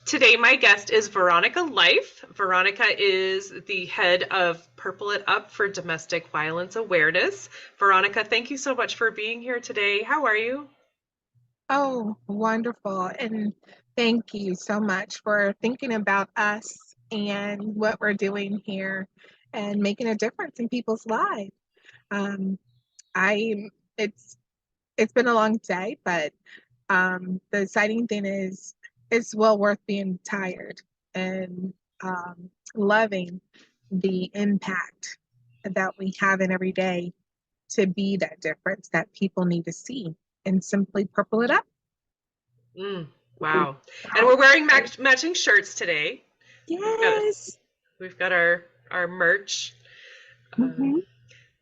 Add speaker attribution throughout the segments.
Speaker 1: Today, my guest is Veronica Life. Veronica is the head of Purple It Up for Domestic Violence Awareness. Veronica, thank you so much for being here today. How are you?
Speaker 2: Oh, wonderful. And thank you so much for thinking about us and what we're doing here and making a difference in people's lives. Um, I it's it's been a long day, but the exciting thing is it's well worth being tired and loving the impact that we have in every day to be that difference that people need to see and simply purple it up.
Speaker 1: Mm, wow. And we're wearing matching shirts today. We've got
Speaker 2: Yes.
Speaker 1: we've got our merch. Uh,
Speaker 2: Mhm.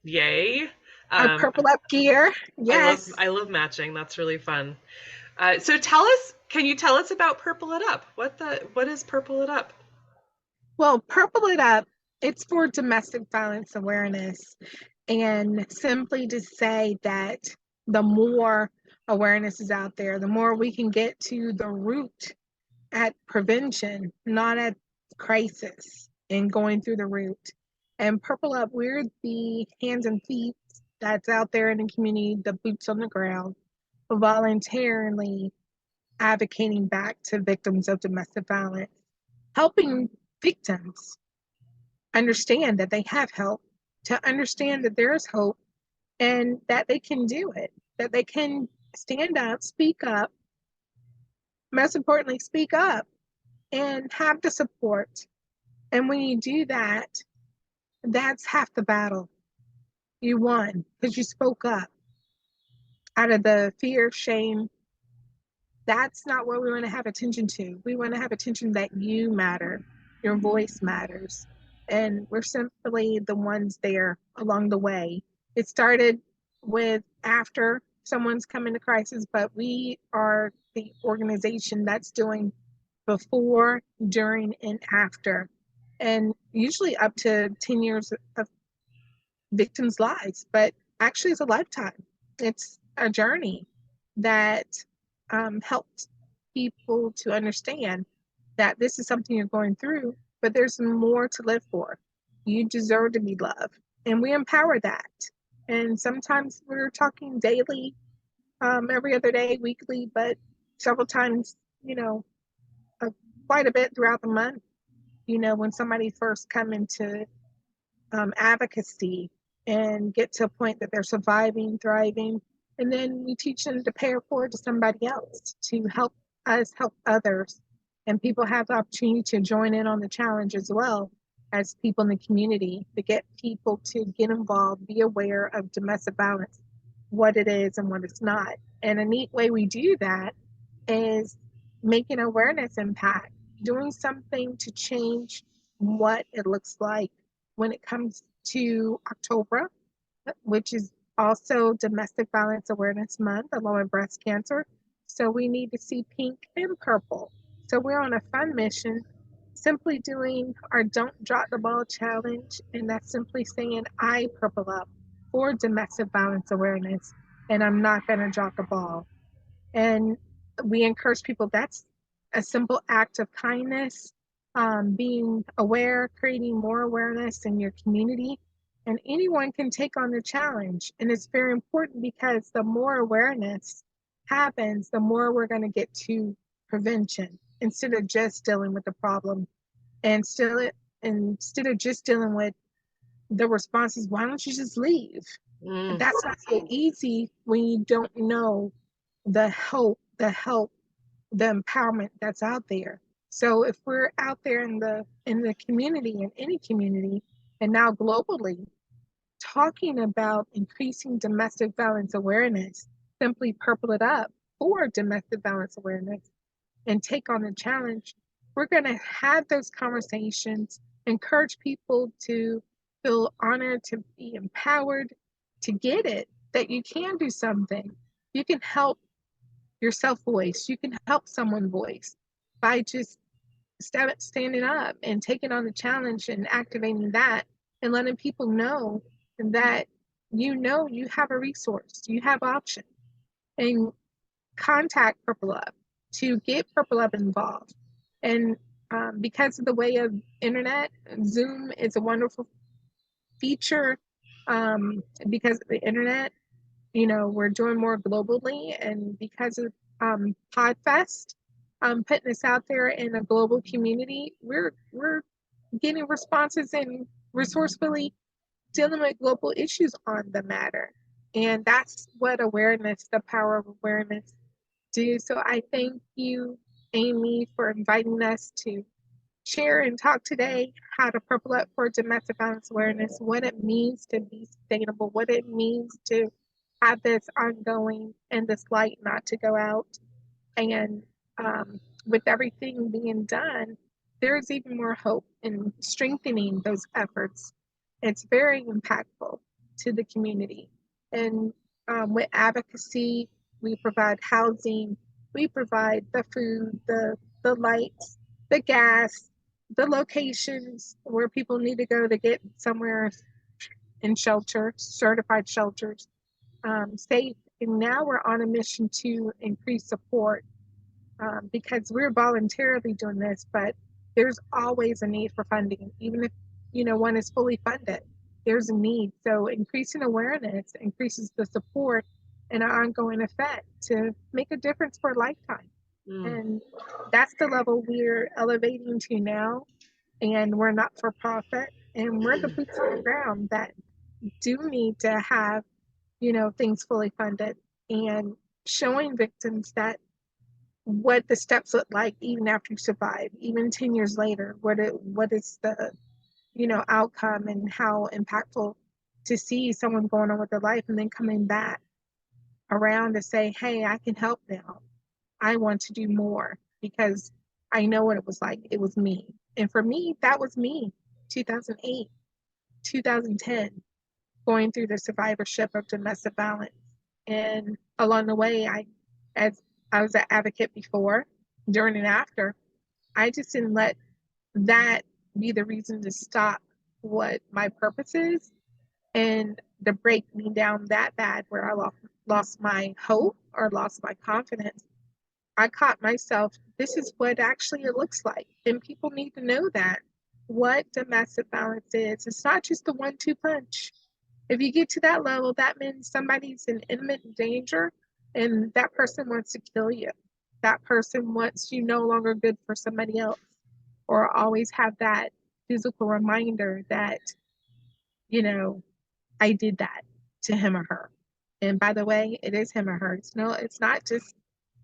Speaker 1: Yay.
Speaker 2: Our
Speaker 1: Um,
Speaker 2: purple up gear.
Speaker 1: I love
Speaker 2: Yes.
Speaker 1: I love matching. That's really fun. So tell us, can you tell us about Purple It Up? What is Purple It Up?
Speaker 2: Well, purple it up, it's for domestic violence awareness. And simply to say that the more awareness is out there, the more we can get to the root at prevention, not at crisis, and going through the root. And Purple Up, we're the hands and feet that's out there in the community, the boots on the ground, voluntarily advocating back to victims of domestic violence, helping victims understand that they have help, to understand that there's hope and that they can do it, that they can stand up, speak up, most importantly, speak up and have the support. And when you do that, that's half the battle. You won because you spoke up out of the fear, shame. That's not what we want to have attention to. We want to have attention that you matter, your voice matters. And we're simply the ones there along the way. It started with after someone's come into crisis, but we are the organization that's doing before, during, and after. And usually up to 10 years of victims' lives, but actually it's a lifetime. It's a journey that helps people to understand that this is something you're going through, but there's more to live for. You deserve to be loved. And we empower that. And sometimes we're talking daily, every other day, weekly, but several times, you know, uh, quite a bit throughout the month. When somebody first come into advocacy and get to a point that they're surviving, thriving. And then we teach them to pay it forward to somebody else to help us help others. And people have the opportunity to join in on the challenge as well as people in the community to get people to get involved, be aware of domestic violence, what it is and what it's not. And a neat way we do that is making awareness impact, doing something to change what it looks like when it comes to October, which is also Domestic Violence Awareness Month, along with breast cancer. So we need to see pink and purple. So we're on a fun mission, simply doing our Don't Drop the Ball challenge. And that's simply saying, I purple up for domestic violence awareness, and I'm not going to drop the ball. And we encourage people that's a simple act of kindness, being aware, creating more awareness in your community. And anyone can take on the challenge. And it's very important because the more awareness happens, the more we're going to get to prevention instead of just dealing with the problem. And still, instead of just dealing with the responses, why don't you just leave?
Speaker 1: Mm,
Speaker 2: That's not so easy when you don't know the hope, the help, the empowerment that's out there. So if we're out there in the community, in any community, and now globally, talking about increasing domestic violence awareness, simply purple it up for domestic violence awareness and take on the challenge, we're going to have those conversations, encourage people to feel honored, to be empowered, to get it that you can do something. You can help yourself voice. You can help someone voice by just standing up and taking on the challenge and activating that and letting people know that you have a resource, you have options, and contact Purple Up to get Purple Up involved. And because of the way of internet, Zoom is a wonderful feature. Because of the internet, we're doing more globally, and because of Podfest, putting this out there in a global community, we're getting responses and resourcefully dealing with global issues on the matter. And that's what awareness, the power of awareness, do. So I thank you, Amy, for inviting us to share and talk today how to purple up for domestic violence awareness, what it means to be sustainable, what it means to have this ongoing and this light not to go out. And with everything being done, there's even more hope in strengthening those efforts. It's very impactful to the community. And with advocacy, we provide housing, we provide the food, the lights, the gas, the locations where people need to go to get somewhere in shelter, certified shelters, safe. And now we're on a mission to increase support because we're voluntarily doing this, but there's always a need for funding, even if one is fully funded. There's a need, so increasing awareness increases the support and an ongoing effect to make a difference for a lifetime. And that's the level we're elevating to now. And we're not for profit, and we're the boots on the ground that do need to have things fully funded, and showing victims that what the steps look like even after you survive, even 10 years later, what is the outcome, and how impactful to see someone going on with their life and then coming back around to say, hey, I can help now. I want to do more because I know what it was like. It was me. And for me, that was me, 2008, 2010, going through the survivorship of domestic violence. And along the way, as I was an advocate before, during and after, I just didn't let that be the reason to stop what my purpose is and to break me down that bad where I lost my hope or lost my confidence. I caught myself, this is what actually it looks like. And people need to know that what domestic violence is. It's not just the 1-2 punch. If you get to that level, that means somebody's in imminent danger and that person wants to kill you. That person wants you no longer good for somebody else, or always have that physical reminder that, I did that to him or her. And by the way, it is him or her. It's not just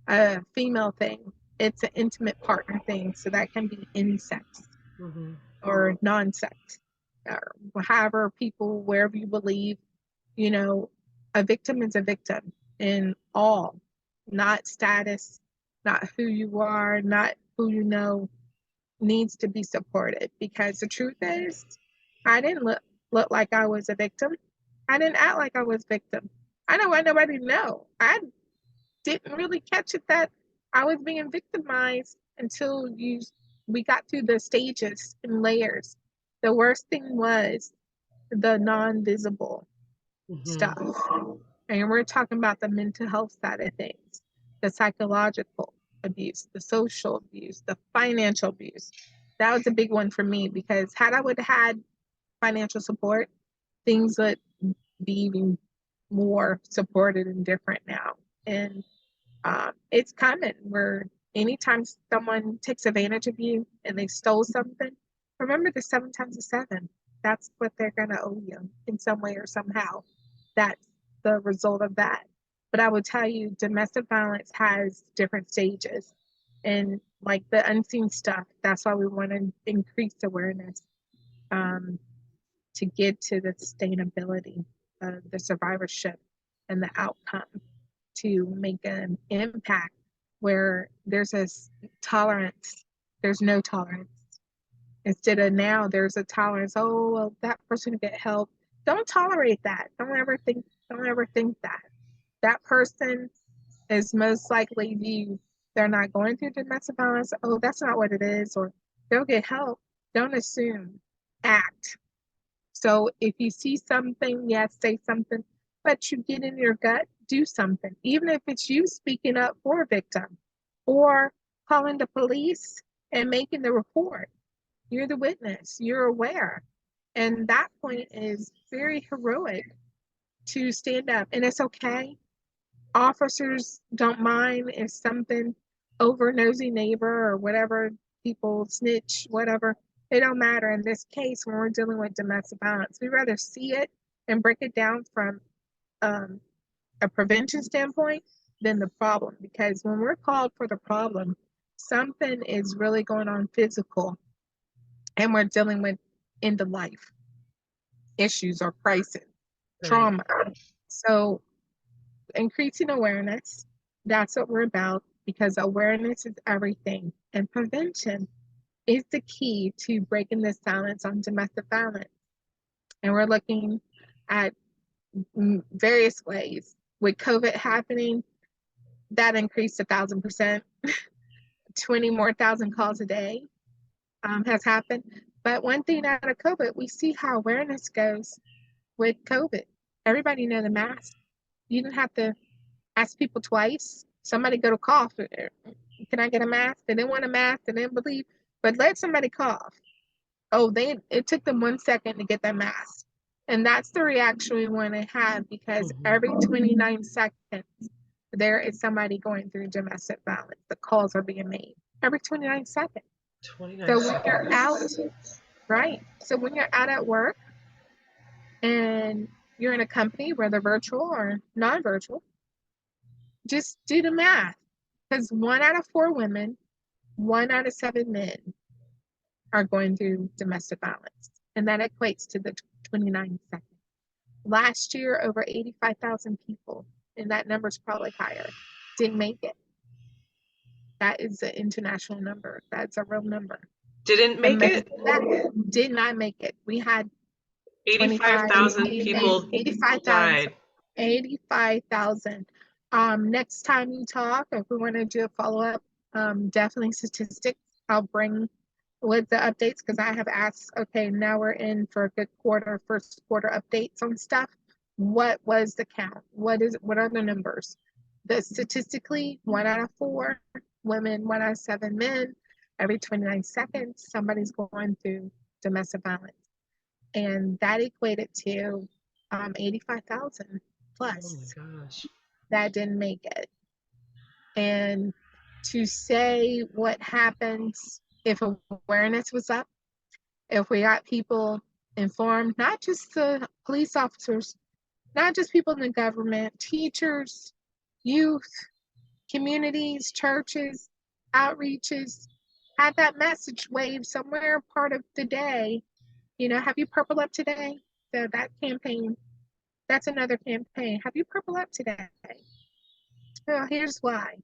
Speaker 2: a female thing. It's an intimate partner thing. So that can be any sex or non-sex, or however people, wherever you believe, a victim is a victim in all, not status, not who you are, not who you know, needs to be supported. Because the truth is, I didn't look like I was a victim. I didn't act like I was a victim. I don't want nobody to know. I didn't really catch it that I was being victimized until we got through the stages and layers. The worst thing was the non-visible stuff. And we're talking about the mental health side of things, the psychological abuse, the social abuse, the financial abuse. That was a big one for me, because had I would have had financial support, things would be even more supported and different now. And it's common where anytime someone takes advantage of you and they stole something, remember the 7 times the 7. That's what they're going to owe you in some way or somehow. That's the result of that. But I would tell you, domestic violence has different stages. And like the unseen stuff, that's why we want to increase awareness to get to the sustainability of the survivorship and the outcome, to make an impact where there's a tolerance, there's no tolerance. Instead of now, there's a tolerance. Oh, well, that person get help. Don't tolerate that. Don't ever think that. That person is most likely they're not going through domestic violence. Oh, that's not what it is, or they'll get help. Don't assume. Act. So if you see something, yes, say something, but you get in your gut, do something. Even if it's you speaking up for a victim or calling the police, and making the report. You're the witness, you're aware. And that point is very heroic to stand up. And it's okay. Officers don't mind if something over nosy neighbor or whatever, people snitch, whatever. It don't matter in this case when we're dealing with domestic violence. We rather see it and break it down from um, a prevention standpoint than the problem. Because when we're called for the problem, something is really going on physical, and we're dealing with end of life issues or crisis,
Speaker 1: Right.
Speaker 2: trauma. So increasing awareness, that's what we're about, because awareness is everything. And prevention is the key to breaking the silence on domestic violence. And we're looking at various ways. With COVID happening, that increased 1,000%, 20 more thousand calls a day has happened. But one thing out of COVID, we see how awareness goes with COVID. Everybody know the mask. You didn't have to ask people twice. Somebody go to cough. Can I get a mask? They didn't want a mask. They didn't believe. But let somebody cough. Oh, it took them 1 second to get that mask. And that's the reaction we want to have, because every 29 seconds, there is somebody going through domestic violence. The calls are being made every 29 seconds.
Speaker 1: 29
Speaker 2: So when you're out,
Speaker 1: seconds.
Speaker 2: right? So when you're out at work and you're in a company, whether virtual or non-virtual, just do the math. Because 1 out of 4 women, 1 out of 7 men are going through domestic violence. And that equates to the 29 seconds. Last year, over 85,000 people, and that number is probably higher, didn't make it. That is an international number. That's a real number.
Speaker 1: Didn't
Speaker 2: And
Speaker 1: make it?
Speaker 2: that did not make it. We had 25,
Speaker 1: 85,000 people
Speaker 2: 85,000.
Speaker 1: died.
Speaker 2: 85,000. Next time you talk, if we want to do a follow up, definitely statistics. I'll bring with the updates, because I have asked, okay, now we're in for a good quarter, first quarter updates on stuff. What was the count? What are the numbers? The statistically, 1 out of 4 women, 1 out of 7 men, every 29 seconds, somebody's going through domestic violence. And that equated to 85,000 plus
Speaker 1: Oh my gosh.
Speaker 2: that didn't make it. And to say what happens if awareness was up, if we got people informed, not just the police officers, not just people in the government, teachers, youth, communities, churches, outreaches, have that message wave somewhere part of the day. Have you purple up today? So that campaign, that's another campaign. Have you purple up today? Well, here's why.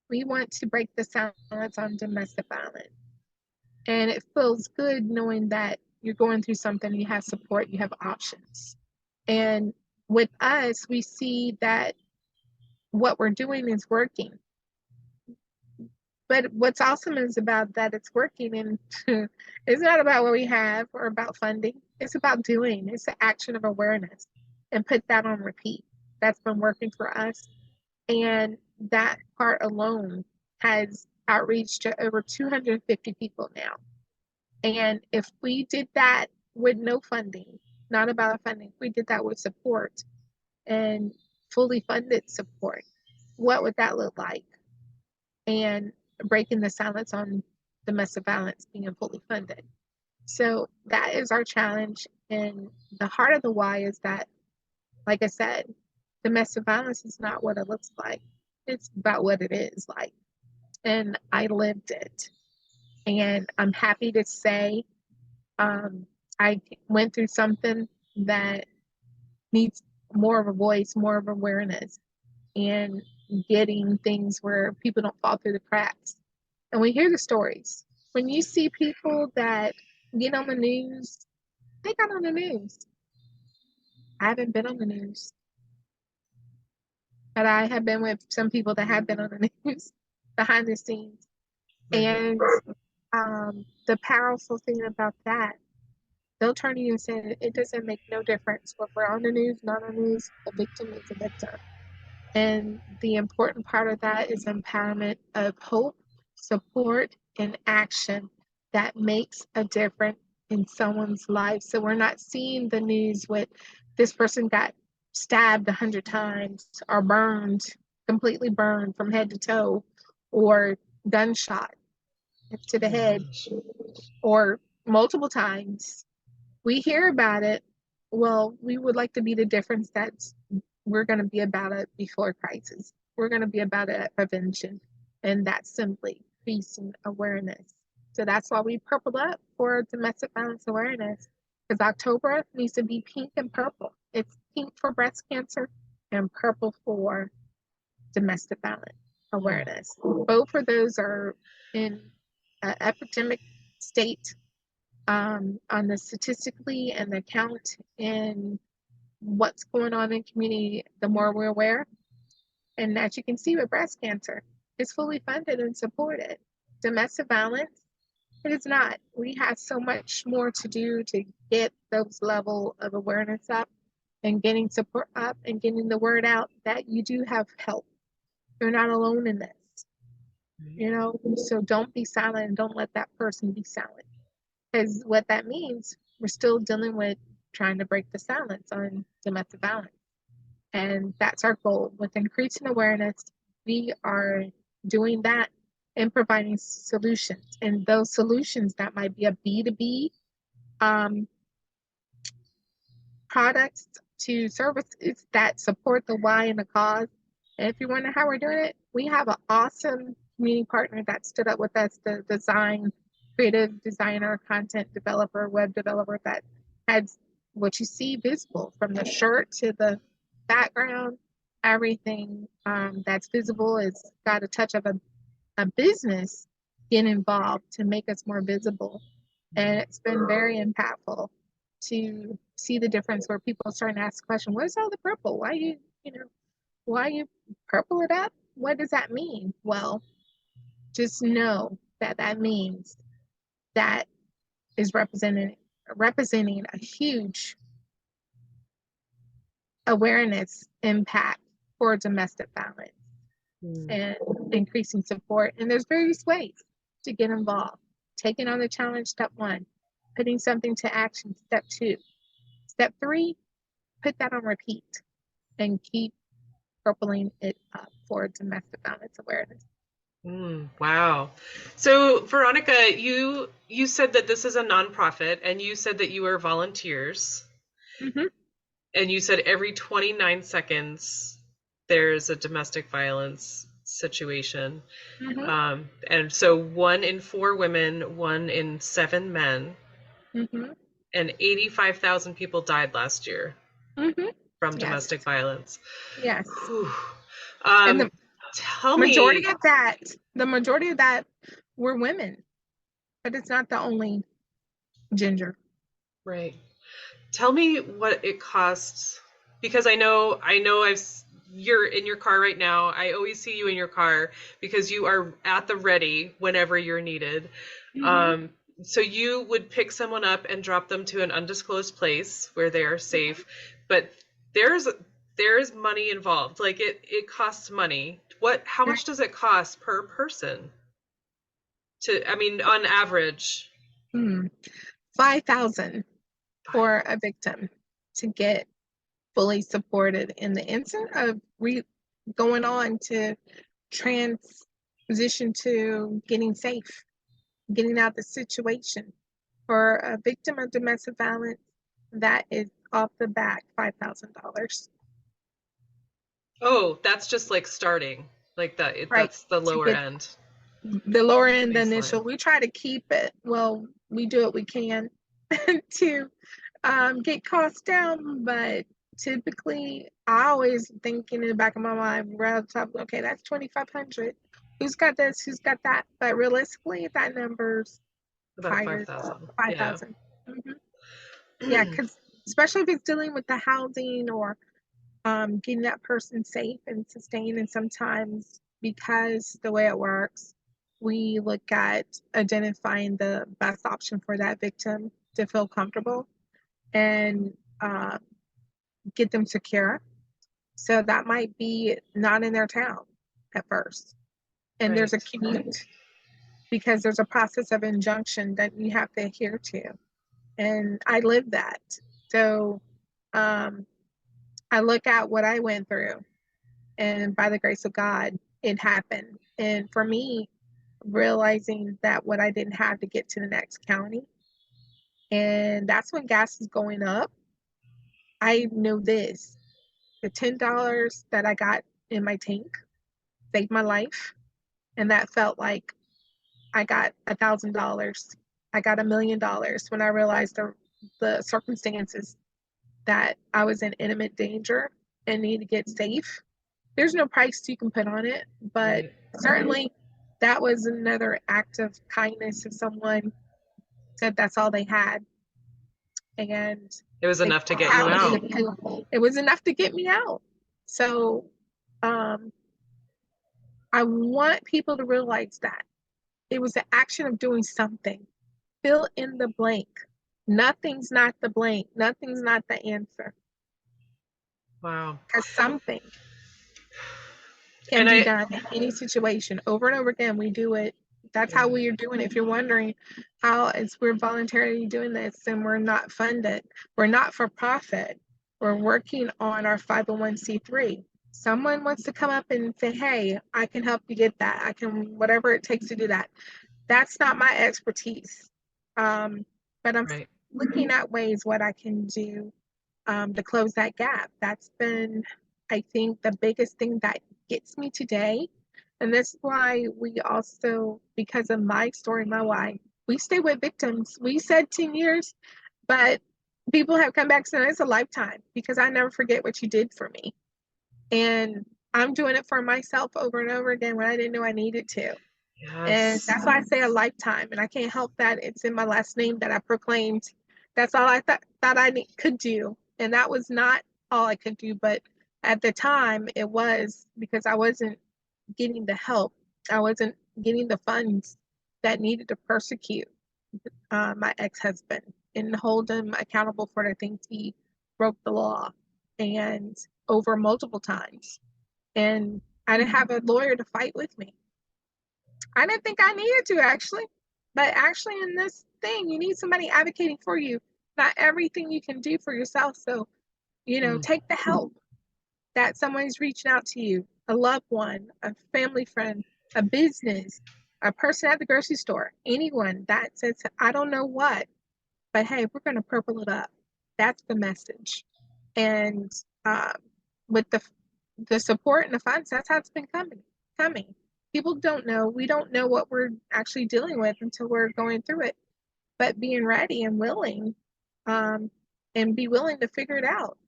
Speaker 2: We want to break the silence on domestic violence. And it feels good knowing that you're going through something, you have support, you have options. And with us, we see that what we're doing is working. But what's awesome is about that it's working, and it's not about what we have or about funding. It's about doing. It's the action of awareness, and put that on repeat. That's been working for us. And that part alone has outreach to over 250 people now. And if we did that with no funding, not about funding, we did that with support and fully funded support, what would that look like? And breaking the silence on domestic violence being fully funded. So that is our challenge. And the heart of the why is that, like I said, domestic violence is not what it looks like. It's about what it is like. And I lived it. And I'm happy to say I went through something that needs more of a voice, more of awareness, and getting things where people don't fall through the cracks. And we hear the stories. When you see people that get on the news, they got on the news. I haven't been on the news, but I have been with some people that have been on the news behind the scenes.
Speaker 1: Right.
Speaker 2: And the powerful thing about that, they'll turn to you and say, it doesn't make no difference if we're on the news, not on the news, a victim is a victim. And the important part of that is empowerment of hope support, and action that makes a difference in someone's life. So we're not seeing the news with this person got stabbed 100 times or burned, completely burned from head to toe, or gunshot to the
Speaker 1: Oh my
Speaker 2: head,
Speaker 1: gosh.
Speaker 2: or multiple times. We hear about it. Well, we would like to be the difference that's we're going to be about it before crisis. We're going to be about it at prevention. And that's simply increasing awareness. So that's why we purpled up for domestic violence awareness. Because October needs to be pink and purple. It's pink for breast cancer and purple for domestic violence
Speaker 1: Mm.
Speaker 2: awareness. Both of those are in an epidemic state on the statistically and the count in what's going on in community, the more we're aware. And as you can see with breast cancer, it's fully funded and supported. Domestic violence, it is not. We have so much more to do to get those level of awareness up and getting support up and getting the word out that you do have help. You're not alone in this, you know? So don't be silent and don't let that person be silent. Because what that means, we're still dealing with trying to break the silence on domestic violence. And that's our goal. With increasing awareness, we are doing that and providing solutions. And those solutions that might be a B2B um, products to services that support the why and the cause. And if you wonder how we're doing it, we have an awesome community partner that stood up with us, the design, creative designer, content developer, web developer that has what you see visible from the shirt to the background, everything that's visible has got a touch of a business get involved to make us more visible. And it's been very impactful to see the difference where people are starting to ask the question, where's all the purple? Why you purple it up? What does that mean? Well, just know that that means that is representing a huge awareness impact for domestic violence
Speaker 1: Mm.
Speaker 2: and increasing support. And there's various ways to get involved. Taking on the challenge, step one. Putting something to action, step two. Step three, put that on repeat and keep purpling it up for domestic violence awareness.
Speaker 1: Wow. So, Veronica, you said that this is a nonprofit, and you said that you are volunteers,
Speaker 2: Mm-hmm,
Speaker 1: and you said every 29 seconds there's a domestic violence situation.
Speaker 2: mm-hmm,
Speaker 1: And so 1 in 4 women, 1 in 7 men,
Speaker 2: mm-hmm,
Speaker 1: and 85,000 people died last year
Speaker 2: mm-hmm.
Speaker 1: from
Speaker 2: Yes,
Speaker 1: domestic violence.
Speaker 2: yes.
Speaker 1: Whew.
Speaker 2: And the
Speaker 1: Um, Tell
Speaker 2: majority
Speaker 1: me,
Speaker 2: of that, the majority of that were women, but it's not the only gender.
Speaker 1: right. Tell me what it costs, because I know you're in your car right now. I always see you in your car because you are at the ready whenever you're needed.
Speaker 2: Mm-hmm,
Speaker 1: Um, so you would pick someone up and drop them to an undisclosed place where they are safe, but there's there's money involved. Like it costs money. How much does it cost per person I mean, on average?
Speaker 2: mm-hmm. 5,000 for a victim to get fully supported in the instant of going on to transition to getting safe, getting out the situation. For a victim of domestic violence, that is off the back $5,000.
Speaker 1: Oh, that's just like starting. Like
Speaker 2: Right.
Speaker 1: that's the
Speaker 2: To
Speaker 1: lower
Speaker 2: get
Speaker 1: end,
Speaker 2: the lower
Speaker 1: the
Speaker 2: end, the
Speaker 1: baseline.
Speaker 2: initial, we try to keep it. Well, we do what we can to get costs down, but typically I always thinking in the back of my mind, right off the top, okay, that's 2,500. Who's got this? Who's got that? But realistically, that number's
Speaker 1: About
Speaker 2: higher,
Speaker 1: 5,000. Yeah.
Speaker 2: 5,000. Mm-hmm. Yeah, because especially if it's dealing with the housing or getting that person safe and sustained, and sometimes because the way it works, we look at identifying the best option for that victim to feel comfortable and uh, get them secure. So that might be not in their town at first. And there's a
Speaker 1: Right.
Speaker 2: commute. because there's a process of injunction that you have to adhere to. And I live that. So um, I look at what I went through, and by the grace of God, it happened. And for me, realizing that what I didn't have to get to the next county, and that's when gas is going up, I knew this. The $10 that I got in my tank saved my life. And that felt like I got $1,000. I got $1,000,000 when I realized the circumstances that I was in imminent danger and need to get safe. There's no price you can put on it, but
Speaker 1: Right.
Speaker 2: certainly that was another act of kindness if someone said that's all they had. And
Speaker 1: It was
Speaker 2: it,
Speaker 1: enough to get you out.
Speaker 2: it was enough to get me out. So um, I want people to realize that it was the action of doing something. Fill in the blank. Nothing's not the blank. Nothing's not the answer.
Speaker 1: Wow.
Speaker 2: Because something can
Speaker 1: And
Speaker 2: be
Speaker 1: I,
Speaker 2: done in any situation. Over and over again, we do it. That's
Speaker 1: yeah,
Speaker 2: how we are doing it. If you're wondering how it's we're voluntarily doing this and we're not funded, we're not for profit. We're working on our 501c3. Someone wants to come up and say, hey, I can help you get that. I can, whatever it takes to do that. That's not my expertise. But I'm
Speaker 1: right.
Speaker 2: looking at ways what I can do to close that gap. That's been, I think, the biggest thing that gets me today. And that's why we also, because of my story, my why, we stay with victims. We said 10 years, but people have come back saying it's a lifetime because I never forget what you did for me. And I'm doing it for myself over and over again when I didn't know I needed to. And
Speaker 1: Yes.
Speaker 2: that's why I say a lifetime. And I can't help that it's in my last name that I proclaimed. That's all I thought could do. And that was not all I could do. But at the time, it was because I wasn't getting the help. I wasn't getting the funds that needed to persecute my ex-husband and hold him accountable for the things he broke the law and over multiple times. And I didn't have a lawyer to fight with me. I didn't think I needed to actually, but actually in this thing, you need somebody advocating for you. Not everything you can do for yourself. So,
Speaker 1: Mm,
Speaker 2: take the help that someone's reaching out to you, a loved one, a family friend, a business, a person at the grocery store, anyone that says, I don't know what, but hey, we're going to purple it up. That's the message. And uh, with the support and the funds, that's how it's been coming. People don't know. We don't know what we're actually dealing with until we're going through it. But being ready and willing, um, and be willing to figure it out.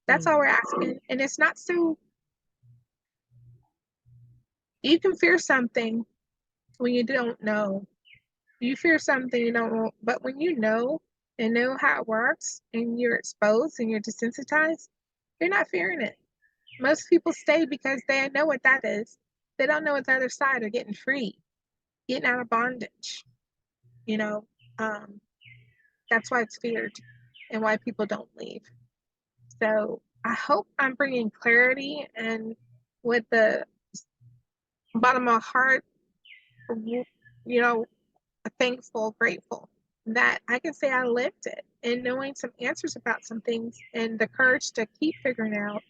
Speaker 2: That's
Speaker 1: mm,
Speaker 2: all we're asking. And it's not so you can fear something when you don't know. You fear something you don't know, but when you know and know how it works and you're exposed and you're desensitized, you're not fearing it. Most people stay because they know what that is. They don't know what the other side of getting free, getting out of bondage. You know, um, that's why it's feared and why people don't leave. So I hope I'm bringing clarity and with the bottom of my heart, you know, thankful, grateful that I can say I lived it and knowing some answers about some things and the courage to keep figuring out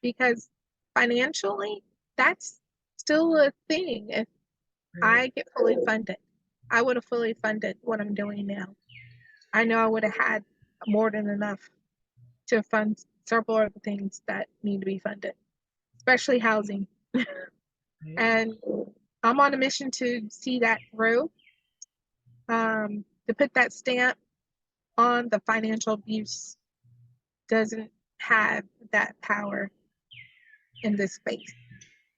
Speaker 2: because financially, that's still a thing. If
Speaker 1: right.
Speaker 2: I get fully funded, I would have fully funded what I'm doing now. I know I would have had more than enough to fund several other things that need to be funded, especially housing.
Speaker 1: Right.
Speaker 2: And I'm on a mission to see that through, to put that stamp on the financial abuse doesn't have that power in this space.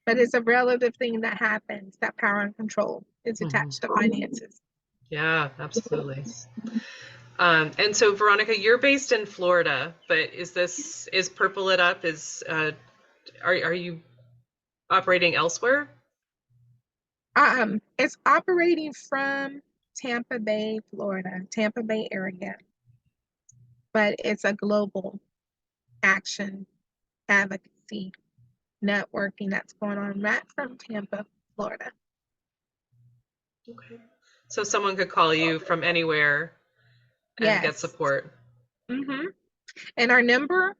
Speaker 2: But it's a relative thing that happens. That power and control is
Speaker 1: Hmm.
Speaker 2: attached to finances.
Speaker 1: Yeah, absolutely. And so Veronica, you're based in Florida, but is Purple It Up are you operating elsewhere?
Speaker 2: It's operating from Tampa Bay, Florida, Tampa Bay area, but it's a global action advocacy networking that's going on right from Tampa, Florida.
Speaker 1: Okay. So someone could call you from anywhere and get
Speaker 2: Yes.
Speaker 1: support.
Speaker 2: Mm-hmm. And our number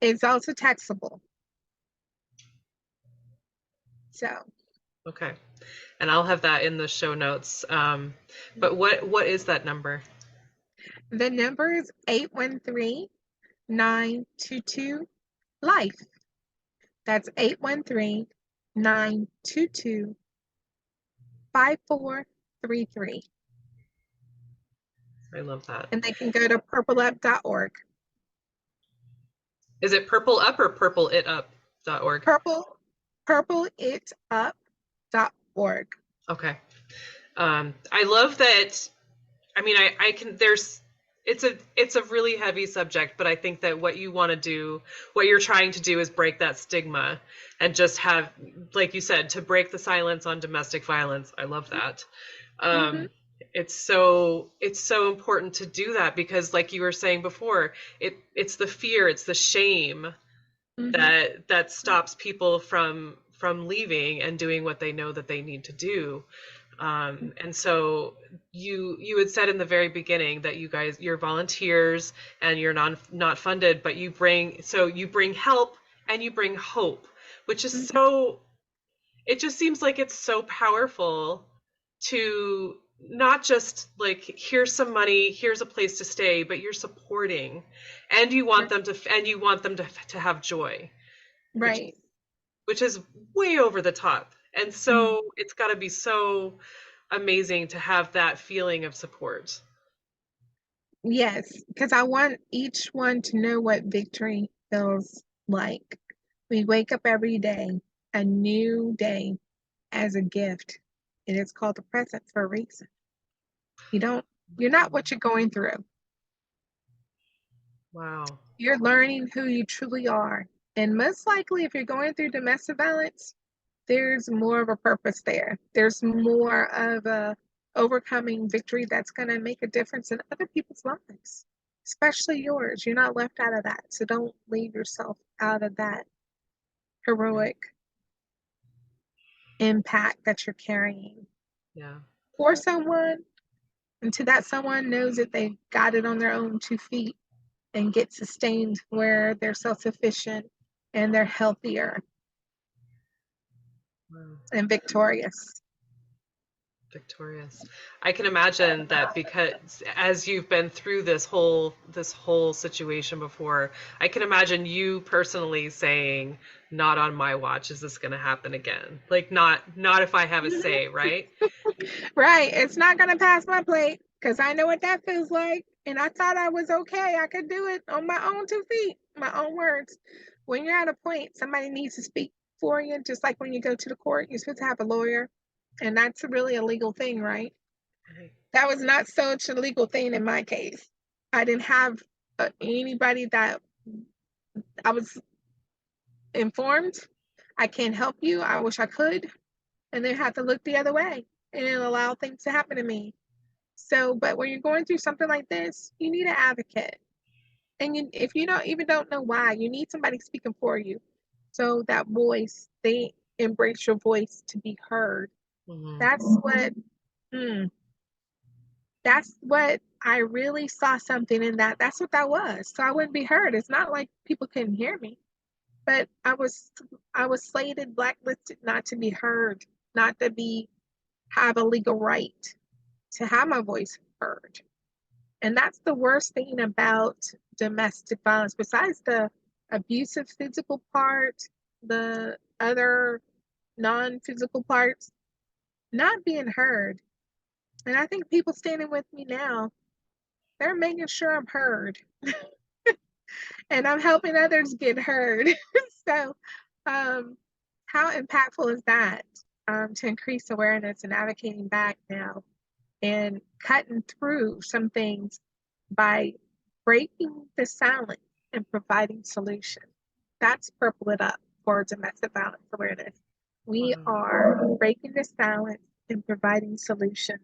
Speaker 2: is also textable. So
Speaker 1: Okay. And I'll have that in the show notes. But what is that number?
Speaker 2: the number is 813-922-LIFE. That's 813-922-5433.
Speaker 1: I love that.
Speaker 2: And they can go to purpleup.org.
Speaker 1: Is it Purple Up or purpleitup.org?
Speaker 2: Purple, purpleitup.org.
Speaker 1: Okay. I love that. I mean, I can, there's, it's a really heavy subject, but I think that what you want to do, what you're trying to do is break that stigma and just have, like you said, to break the silence on domestic violence. I love that.
Speaker 2: Mm-hmm,
Speaker 1: Um, it's so important to do that because like you were saying before, it's the fear, it's the shame
Speaker 2: mm-hmm,
Speaker 1: that stops people from leaving and doing what they know that they need to do. And so you had said in the very beginning that you guys, you're volunteers and you're not funded, but you bring help and you bring hope, which is
Speaker 2: mm-hmm.
Speaker 1: so, it just seems like it's so powerful to not just like here's some money, here's a place to stay, but you're supporting and you want them to have joy, which
Speaker 2: Right.
Speaker 1: which is way over the top. And
Speaker 2: Mm.
Speaker 1: so it's got to be so amazing to have that feeling of support.
Speaker 2: Yes, because I want each one to know what victory feels like. We wake up every day, a new day as a gift. And it's called the present for a reason. You don't, you're not what you're going through.
Speaker 1: Wow.
Speaker 2: You're learning who you truly are. And most likely, if you're going through domestic violence, there's more of a purpose there. There's more of a overcoming victory that's going to make a difference in other people's lives, especially yours. You're not left out of that. So don't leave yourself out of that heroic impact that you're carrying
Speaker 1: Yeah.
Speaker 2: for someone until that someone knows that they got it on their own 2 feet and get sustained where they're self-sufficient and they're healthier
Speaker 1: Wow.
Speaker 2: and victorious.
Speaker 1: Victorious. I can imagine that because as you've been through this whole situation before, I can imagine you personally saying, "Not on my watch is this going to happen again." Like not if I have a say, right?
Speaker 2: Right. It's not going to pass my plate because I know what that feels like. And I thought I was okay. I could do it on my own 2 feet, my own words. When you're at a point, somebody needs to speak for you, just like when you go to the court, you're supposed to have a lawyer. And that's really a legal thing, right?
Speaker 1: Right.
Speaker 2: That was not such a legal thing in my case. I didn't have anybody that I was informed. I can't help you. I wish I could. And then have to look the other way and allow things to happen to me. So, but when you're going through something like this, you need an advocate. And if you don't know why, you need somebody speaking for you. So that voice, they embrace your voice to be heard.
Speaker 1: Hmm.
Speaker 2: That's what, mm, that's what I really saw something in that. That's what that was. So I wouldn't be heard. It's not like people couldn't hear me, but I was slated, blacklisted, not to be heard, not to be have a legal right to have my voice heard. And that's the worst thing about domestic violence, besides the abusive physical part, the other non physical parts, not being heard. And I think people standing with me now, they're making sure I'm heard and I'm helping others get heard. So, um, how impactful is that to increase awareness and advocating back now and cutting through some things by breaking the silence and providing solution? That's Purple It Up for domestic violence awareness. We
Speaker 1: Wow.
Speaker 2: are breaking the silence and providing solution.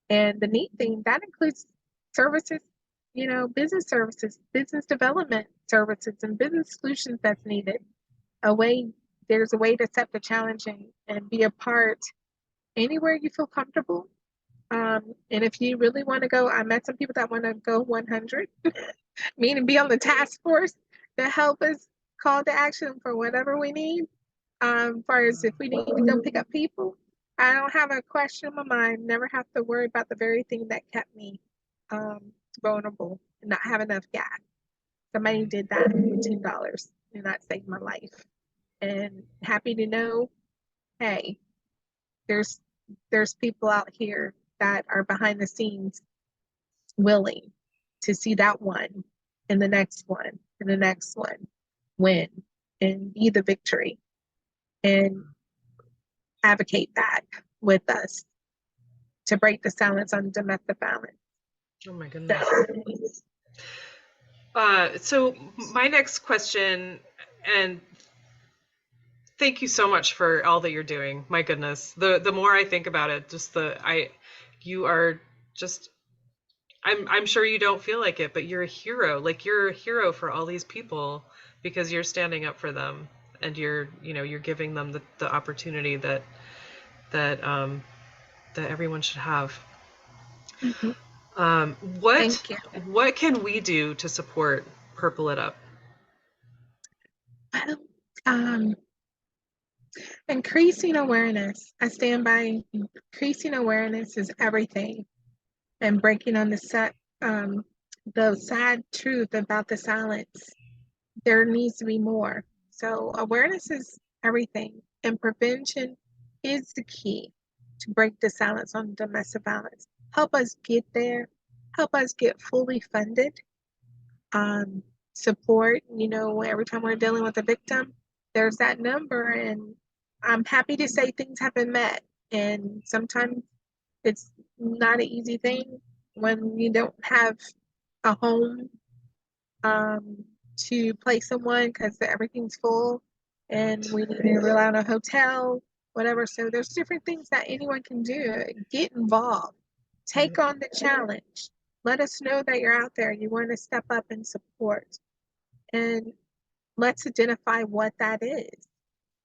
Speaker 2: And the neat thing, that includes services, business services, business development services, and business solutions that's needed. A way, there's a way to accept the challenge and be a part anywhere you feel comfortable. And if you really want to go, I met some people that want to go 100, meaning be on the task force to help us call to action for whatever we need. Far as if we need to go pick up people, I don't have a question in my mind. Never have to worry about the very thing that kept me um, vulnerable and not have enough gas. Somebody did that with $10 and that saved my life. And happy to know, hey, there's there's people out here that are behind the scenes willing to see that one and the next one and the next one win and be the victory and advocate that with us to break the silence on domestic violence.
Speaker 1: Oh my goodness.
Speaker 2: So,
Speaker 1: So my next question, and thank you so much for all that you're doing. My goodness. The more I think about it, just you are just I'm sure you don't feel like it, but you're a hero. Like you're a hero for all these people because you're standing up for them and you're giving them the opportunity that that everyone should have.
Speaker 2: mhm.
Speaker 1: Um, what
Speaker 2: Thank you.
Speaker 1: what can we do to support Purple It Up?
Speaker 2: Well, um, increasing awareness. I stand by increasing awareness is everything, and breaking on the sad truth about the silence. There needs to be more. So awareness is everything, and prevention is the key to break the silence on domestic violence. Help us get there. Help us get fully funded. Um, Support. Every time we're dealing with a victim, there's that number, and I'm happy to say things have been met. And sometimes it's not an easy thing when you don't have a home um, to place someone because everything's full and we need to rely on a hotel, whatever. So there's different things that anyone can do. Get involved, take on the challenge. Let us know that you're out there. You want to step up and support. And let's identify what that is.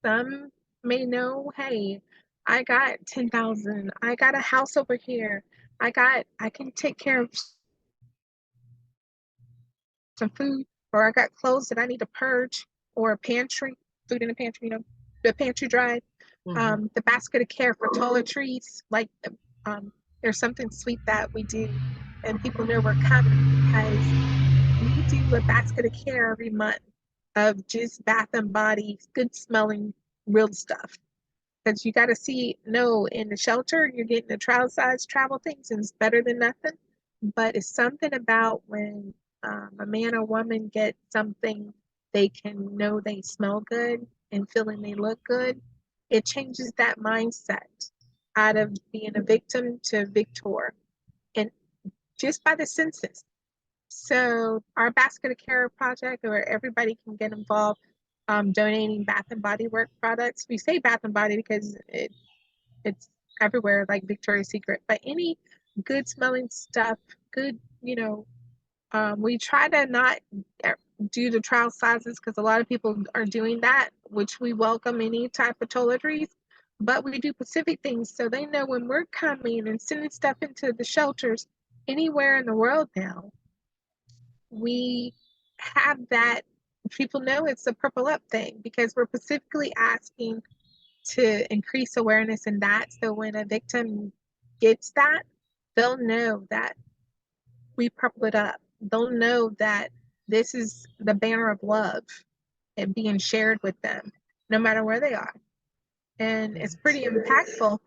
Speaker 2: Some may know, hey, I got 10,000. I got a house over here. I can take care of some food, or I got clothes that I need to purge, or a pantry, food in the pantry, the pantry drive,
Speaker 1: Mm-hmm.
Speaker 2: the basket of care for toiletries. Like, there's something sweet that we do, and people know we're coming because we do a basket of care every month of just bath and body, good smelling, real stuff. Because you got to know in the shelter, you're getting the trial size travel things, and it's better than nothing. But it's something about when a man or woman gets something, they can know they smell good and feeling they look good. It changes that mindset out of being a victim to victor, and just by the senses. So our basket of care project, where everybody can get involved, donating Bath and Body Work products. We say Bath and Body because it's everywhere, like Victoria's Secret. But any good smelling stuff, good, we try to not do the trial sizes because a lot of people are doing that, which we welcome any type of toiletries. But we do specific things so they know when we're coming and sending stuff into the shelters anywhere in the world now, we have that. People know it's a Purple Up thing because we're specifically asking to increase awareness in that. So when a victim gets that, they'll know that we purple it up. They'll know that this is the banner of love and being shared with them, no matter where they are. And it's pretty impactful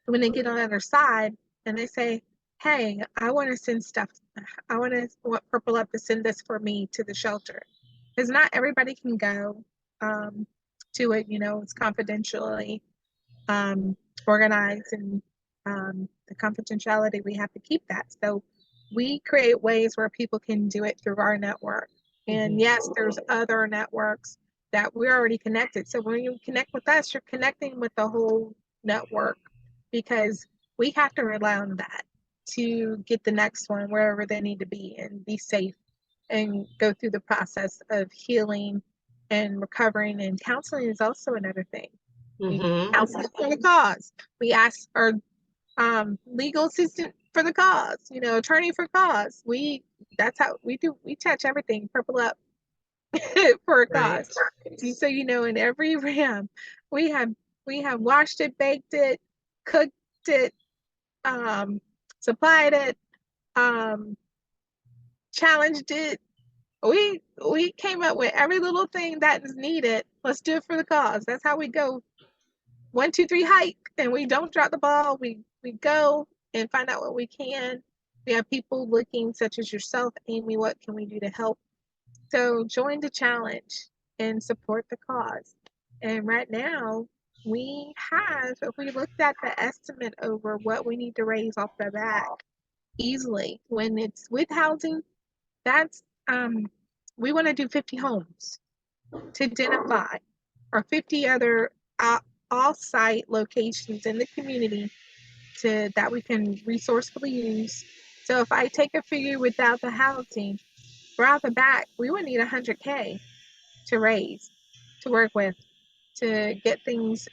Speaker 2: when they get on the other side and they say, hey, I want to send stuff. I want Purple Up to send this for me to the shelter. Because not everybody can go to it, it's confidentially organized, and the confidentiality, we have to keep that. So we create ways where people can do it through our network. And yes, there's other networks that we're already connected. So when you connect with us, you're connecting with the whole network because we have to rely on that to get the next one wherever they need to be and be safe and go through the process of healing and recovering. And counseling is also another thing. We
Speaker 1: Mm-hmm.
Speaker 2: counsel for the cause. We ask our legal assistant for the cause, attorney for cause. That's how we do. We touch everything purple up for a cause.
Speaker 1: Right.
Speaker 2: So in every ram, we have we have washed it, baked it, cooked it, um, supplied it, um, challenged it. We came up with every little thing that is needed. Let's do it for the cause. That's how we go. 1, 2, 3 hike, and we don't drop the ball. We go and find out what we can. We have people looking, such as yourself, Amy. What can we do to help? So join the challenge and support the cause. And right now, if we looked at the estimate over what we need to raise off the bat easily, when it's with housing, that's we want to do 50 homes to identify or 50 other off-site locations in the community that we can resourcefully use. So if I take a figure without the housing, right off the bat, we would need 100K to raise, to work with, to get things,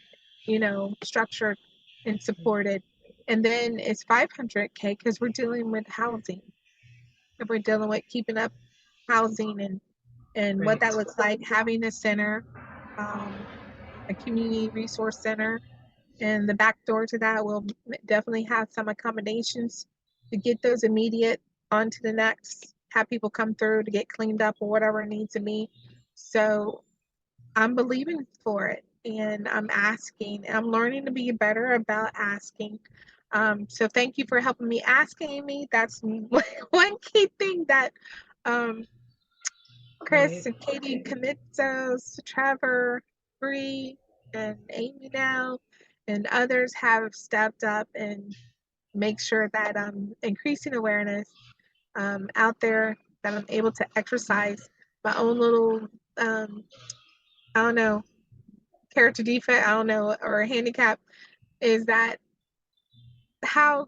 Speaker 2: structured and supported. And then it's 500K because we're dealing with housing. If we're dealing with keeping up housing and what
Speaker 1: Right.
Speaker 2: that looks like, having a center, um, a community resource center. And the back door to that will definitely have some accommodations to get those immediate onto the next, have people come through to get cleaned up or whatever it needs to be. So I'm believing for it and I'm asking. I'm learning to be better about asking. So thank you for helping me ask, Amy. That's one key thing that um, Chris
Speaker 1: Right.
Speaker 2: and Katie Kamitzos, Trevor, Bree, and Amy now, and others have stepped up and make sure that I'm increasing awareness out there, that I'm able to exercise my own little, I don't know, character defect, I don't know, or handicap, is that how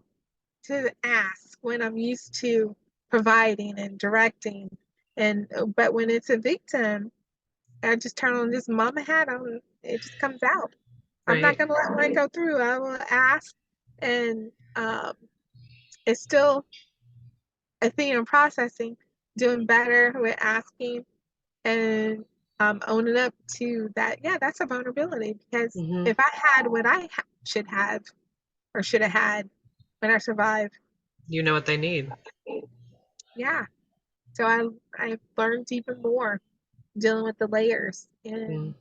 Speaker 2: to ask when I'm used to providing and directing. But when it's a victim, I just turn on this mama hat on, it just comes out. I'm not
Speaker 1: Right.
Speaker 2: gonna let mine go through. I will ask, and it's still a thing in processing, doing better with asking and owning up to that. Yeah, that's a vulnerability because
Speaker 1: Mm-hmm.
Speaker 2: if I had what I should have or should have had when I survived,
Speaker 1: You know what they need.
Speaker 2: yeah. So I've learned even more dealing with the layers
Speaker 1: Mm.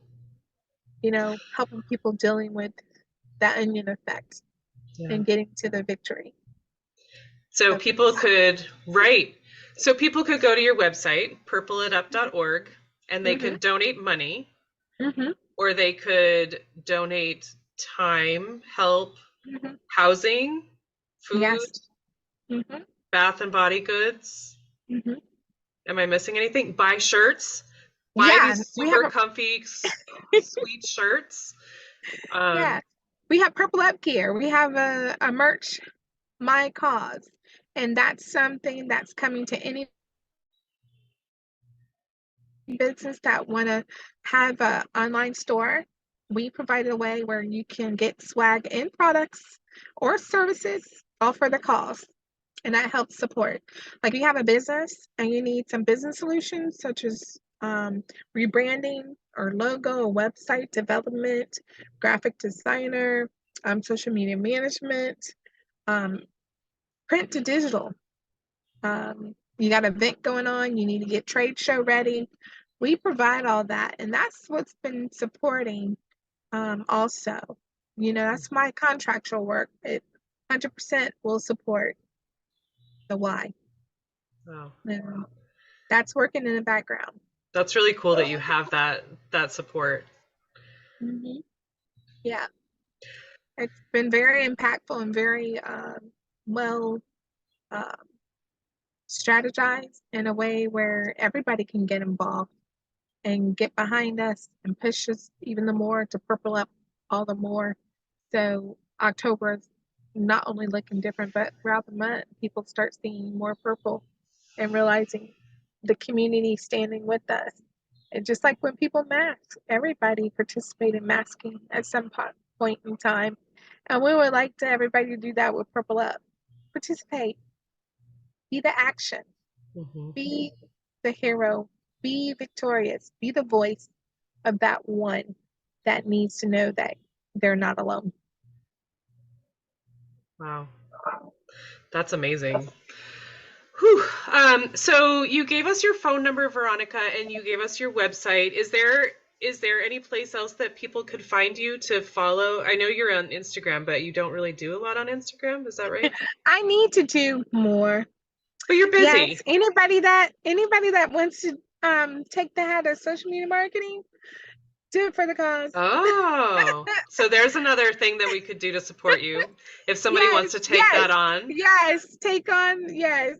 Speaker 2: and helping people dealing with that onion effect
Speaker 1: Yeah.
Speaker 2: and getting to the victory
Speaker 1: So
Speaker 2: of
Speaker 1: people
Speaker 2: peace.
Speaker 1: could, right. So people could go to your website, purpleitup.org, and they
Speaker 2: Mm-hmm.
Speaker 1: could donate money,
Speaker 2: Mm-hmm.
Speaker 1: or they could donate time, help,
Speaker 2: Mm-hmm.
Speaker 1: housing, food,
Speaker 2: Yes. Mm-hmm.
Speaker 1: bath and body goods.
Speaker 2: Mm-hmm.
Speaker 1: Am I missing anything? Buy shirts. Buy
Speaker 2: Yeah,
Speaker 1: these
Speaker 2: we have
Speaker 1: super comfy, sweet shirts.
Speaker 2: yeah,
Speaker 1: Um,
Speaker 2: we have Purple Up Gear. We have a merch, My Cause, and that's something that's coming to any business that want to have an online store. We provide a way where you can get swag and products or services all for the cost. And that helps support. Like you have a business and you need some business solutions such as rebranding or logo, or website development, graphic designer, social media management, um, print to digital. You got an event going on, you need to get trade show ready. We provide all that, and that's what's been supporting also. That's my contractual work. It 100% will support the why.
Speaker 1: oh,
Speaker 2: And that's working in the background.
Speaker 1: that's really cool that you have that support.
Speaker 2: Hmm. Yeah, it's been very impactful and very well uh, strategized in a way where everybody can get involved and get behind us and push us even the more to purple up all the more. So October is not only looking different, but throughout the month, people start seeing more purple and realizing the community standing with us. And just like when people mask, everybody participated in masking at some point in time. And we would like to everybody to do that with Purple Up. Participate, be the action,
Speaker 1: Hmm.
Speaker 2: be the hero, be victorious, be the voice of that one that needs to know that they're not alone.
Speaker 1: Wow, that's amazing. Whew. So you gave us your phone number, Veronica, and you gave us your website. Is there any place else that people could find you to follow? I know you're on Instagram, but you don't really do a lot on Instagram. Is that right?
Speaker 2: I need to do more.
Speaker 1: But you're busy.
Speaker 2: Yes, anybody that wants to take the hat of social media marketing, do it for the cause.
Speaker 1: Oh, so there's another thing that we could do to support you if somebody wants
Speaker 2: Yes,
Speaker 1: to take
Speaker 2: yes,
Speaker 1: that on.
Speaker 2: yes. Take on, yes.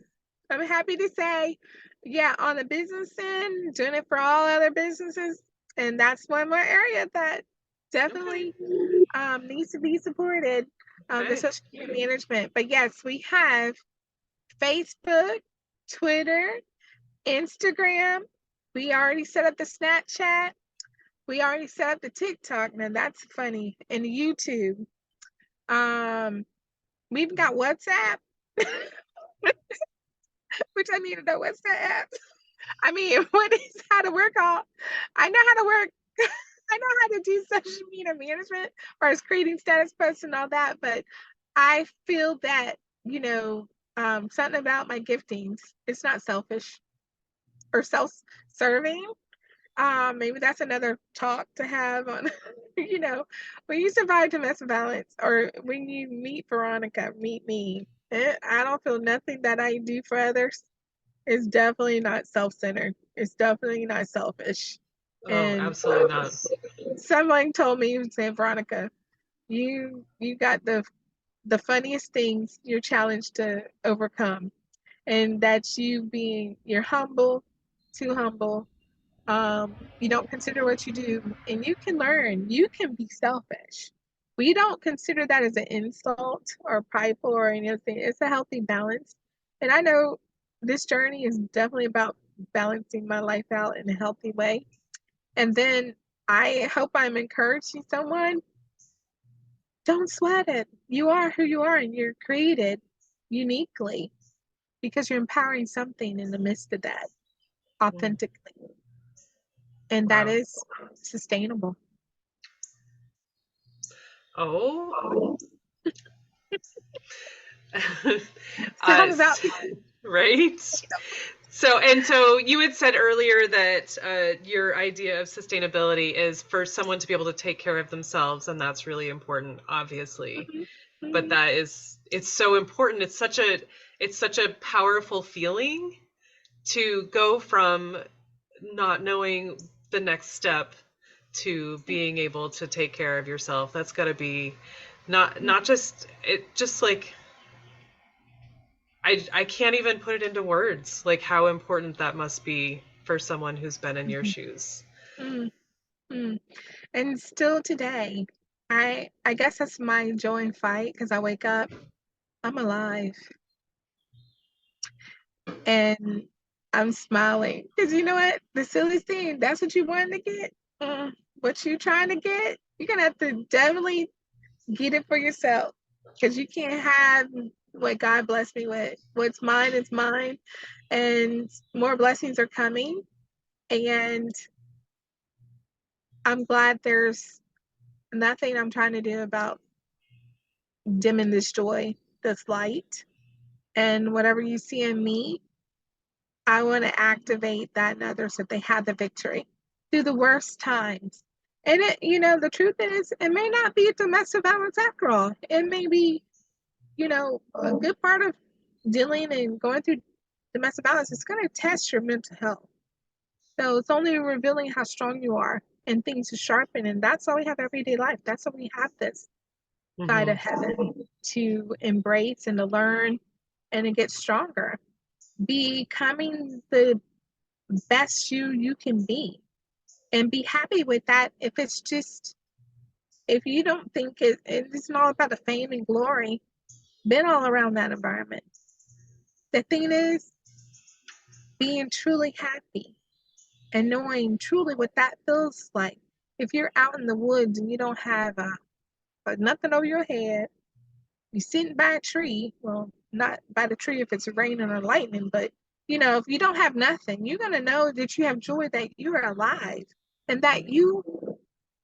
Speaker 2: I'm happy to say, yeah, on the business end, doing it for all other businesses. And that's one more area that
Speaker 1: Okay.
Speaker 2: definitely needs to be supported, the
Speaker 1: Okay.
Speaker 2: social media management. But yes, we have Facebook, Twitter, Instagram. We already set up the Snapchat. We already set up the TikTok. Now that's funny. And YouTube. Um, we even got WhatsApp, which I need to know what's the app. I mean, what is how to work all? I know how to work. I know how to do social media management or as creating status posts and all that, but I feel that something about my giftings. It's not selfish or self-serving. Maybe that's another talk to have on, when you survive domestic violence or when you meet Veronica, meet me. I don't feel nothing that I do for others is definitely not self-centered. It's definitely not selfish.
Speaker 1: Oh,
Speaker 2: And
Speaker 1: absolutely not.
Speaker 2: someone told me, saying, Veronica, you got the funniest things you're challenged to overcome. And that's you're humble, too humble, you don't consider what you do, and you can learn. You can be selfish. We don't consider that as an insult or prideful or anything. It's a healthy balance. And I know this journey is definitely about balancing my life out in a healthy way. And then I hope I'm encouraging someone. Don't sweat it. You are who you are, and you're created uniquely because you're empowering something in the midst of that
Speaker 1: Mm.
Speaker 2: authentically. And that
Speaker 1: Wow.
Speaker 2: is sustainable.
Speaker 1: Oh.
Speaker 2: It's all about
Speaker 1: Right? So you had said earlier that your idea of sustainability is for someone to be able to take care of themselves, and that's really important, obviously. But
Speaker 2: Mhm.
Speaker 1: it's so important. It's such a powerful feeling to go from not knowing the next step to being able to take care of yourself. That's got to be not just it just like I can't even put it into words like how important that must be for someone who's been in your
Speaker 2: Mhm.
Speaker 1: shoes.
Speaker 2: Mm, mm. And still today, I guess that's my joy and fight because I wake up, I'm alive, and I'm smiling. Because you know what? The silliest thing, that's what you wanted to get. What you trying to get, you're gonna have to definitely get it for yourself. Because you can't have what God blessed me with. What's mine is mine, and more blessings are coming. And I'm glad there's nothing I'm trying to do about dimming this joy, this light. And whatever you see in me, I want to activate that in others that they have the victory through the worst times. And the truth is, it may not be domestic violence after all. It may be, a good part of dealing and going through domestic violence is going to test your mental health. So it's only revealing how strong you are and things to sharpen. And that's all we have everyday life. That's all we have this side
Speaker 1: Hmm.
Speaker 2: of heaven to embrace and to learn and to get stronger. Becoming the best you can be and be happy with that. If you don't think it's not all about the fame and glory, been all around that environment. The thing is being truly happy and knowing truly what that feels like. If you're out in the woods and you don't have nothing over your head, you're sitting by a tree, well, not by the tree if it's raining or lightning, but if you don't have nothing, you're going to know that you have joy, that you're alive, and that you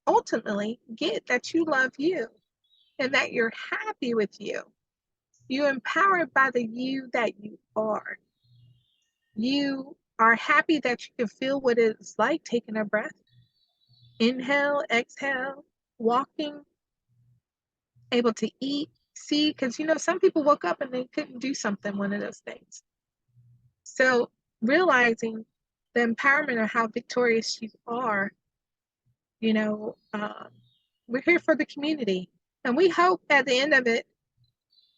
Speaker 2: ultimately get that you love you and that you're happy with you. You're empowered by the you that you are. You are happy that you can feel what it's like taking a breath, inhale, exhale, walking, able to eat, see, because some people woke up and they couldn't do something, one of those things. So realizing the empowerment of how victorious you are, you know, uh, we're here for the community. And we hope at the end of it,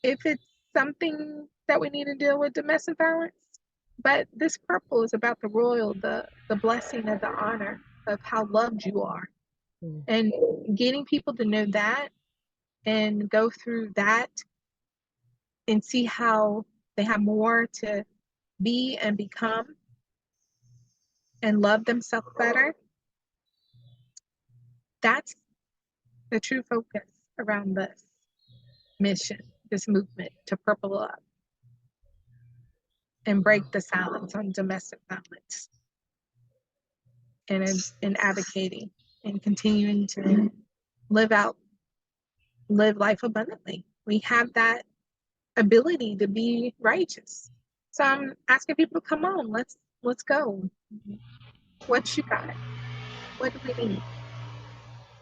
Speaker 2: if it's something that we need to deal with domestic violence, but this purple is about the royal, the blessing of the honor of how loved you are.
Speaker 1: Mm.
Speaker 2: And getting people to know that and go through that and see how they have more to be and become and love themselves better. That's the true focus around this mission, this movement to purple up and break the silence on domestic violence and in advocating and continuing to live life abundantly. We have that ability to be righteous. So I'm asking people to come on, let's go. What you got? What do we need?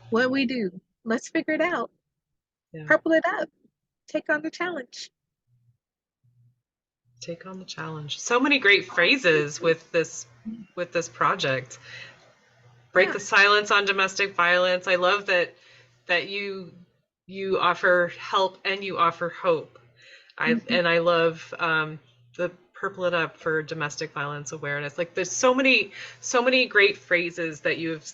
Speaker 2: What do we do? Let's figure it out.
Speaker 1: Yeah.
Speaker 2: Purple it up. Take on the challenge.
Speaker 1: Take on the challenge. So many great phrases with this project. Break the silence on domestic violence. I love that you offer help and you offer hope. I love the purple it up for domestic violence awareness. Like there's so many great phrases that you've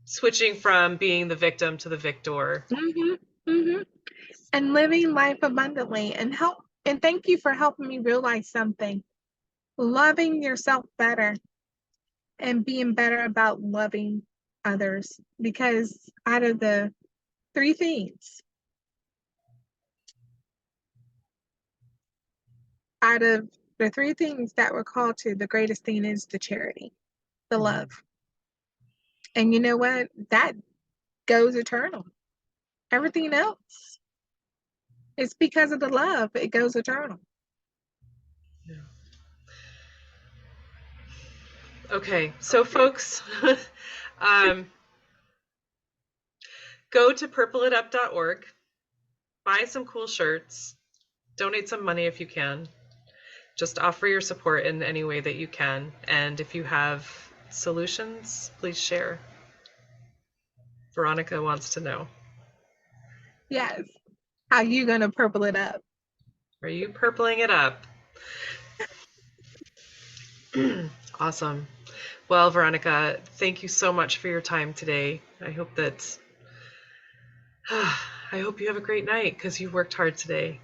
Speaker 1: switching from being the victim to the victor.
Speaker 2: And living life abundantly and thank you for helping me realize something. Loving yourself better and being better about loving others, because out of the three things, that we're called to, the greatest thing is the charity, the love. And you know what? That goes eternal. Everything else, it's because of the love, it goes eternal.
Speaker 1: Yeah. Okay, so folks, go to purpleitup.org, buy some cool shirts, donate some money if you can. Just offer your support in any way that you can. And if you have solutions, please share. Veronica wants to know.
Speaker 2: Yes. How you gonna purple it up?
Speaker 1: Are you purpling it up? Awesome. Well, Veronica, thank you so much for your time today. I hope you have a great night because you worked hard today.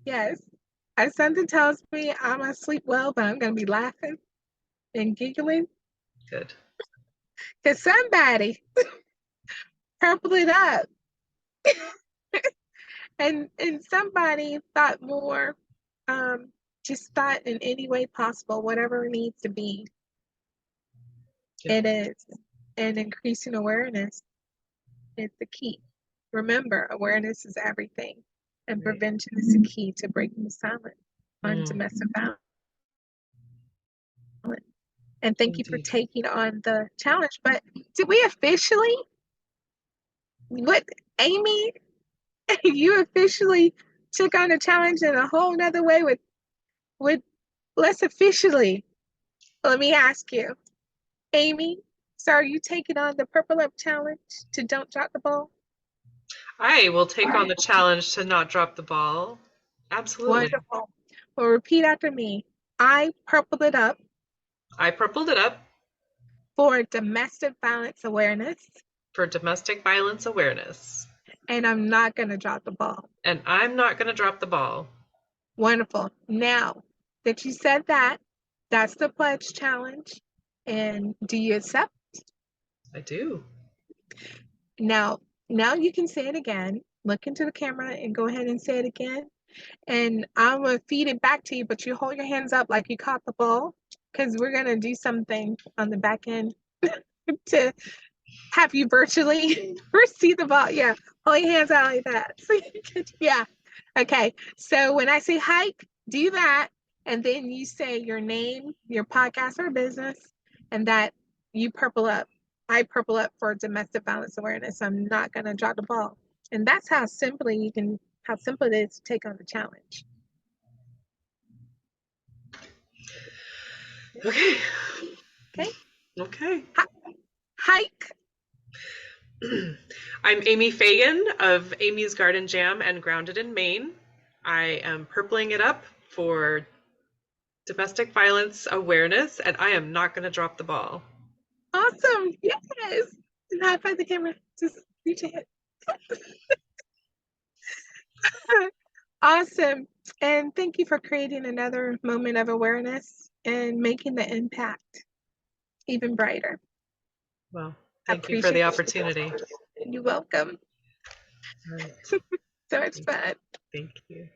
Speaker 2: Yes. Something tells me I'm gonna sleep well, but I'm gonna be laughing and giggling.
Speaker 1: Good.
Speaker 2: Because somebody purple it up. and somebody thought more, just thought in any way possible, whatever it needs to be. Yeah. It is. And increasing awareness is the key. Remember, awareness is everything. And prevention is the key to breaking the silence on domestic violence. And thank you for taking on the challenge. But did we officially, Amy, you officially took on the challenge in a whole nother way with let's officially, let me ask you, Amy, so are you taking on the Purple Up Challenge to don't drop the ball?
Speaker 1: I will take on the challenge to not drop the ball. Absolutely.
Speaker 2: Wonderful. Well, repeat after me. I purpled it up.
Speaker 1: I purpled it up.
Speaker 2: For domestic violence awareness.
Speaker 1: For domestic violence awareness.
Speaker 2: And I'm not going to drop the ball.
Speaker 1: And I'm not going to drop the ball.
Speaker 2: Wonderful. Now, that you said that. That's the pledge challenge. And do you accept?
Speaker 1: I do.
Speaker 2: Now, now you can say it again. Look into the camera and go ahead and say it again. And I'm gonna feed it back to you, but you hold your hands up like you caught the ball, because we're gonna do something on the back end to have you virtually receive the ball. Yeah, hold your hands out like that. So you can, yeah. Okay. So when I say hike, do that, and then you say your name, your podcast or business, and that you purple up. I purple up for domestic violence awareness. I'm not gonna drop the ball, and that's how simply you can, how simple it is to take on the challenge.
Speaker 1: Okay.
Speaker 2: Okay.
Speaker 1: Okay.
Speaker 2: Hike.
Speaker 1: I'm Amy Fagan of Amy's Garden Jam and Grounded in Maine. I am purpling it up for domestic violence awareness, and I am not going to drop the ball.
Speaker 2: Awesome. Yes. And high five the camera. Just reach ahead. Awesome. And thank you for creating another moment of awareness and making the impact even brighter.
Speaker 1: Well,
Speaker 2: I
Speaker 1: thank you for the
Speaker 2: appreciate
Speaker 1: opportunity.
Speaker 2: you. You're welcome.
Speaker 1: All right.
Speaker 2: So much fun.
Speaker 1: Thank you.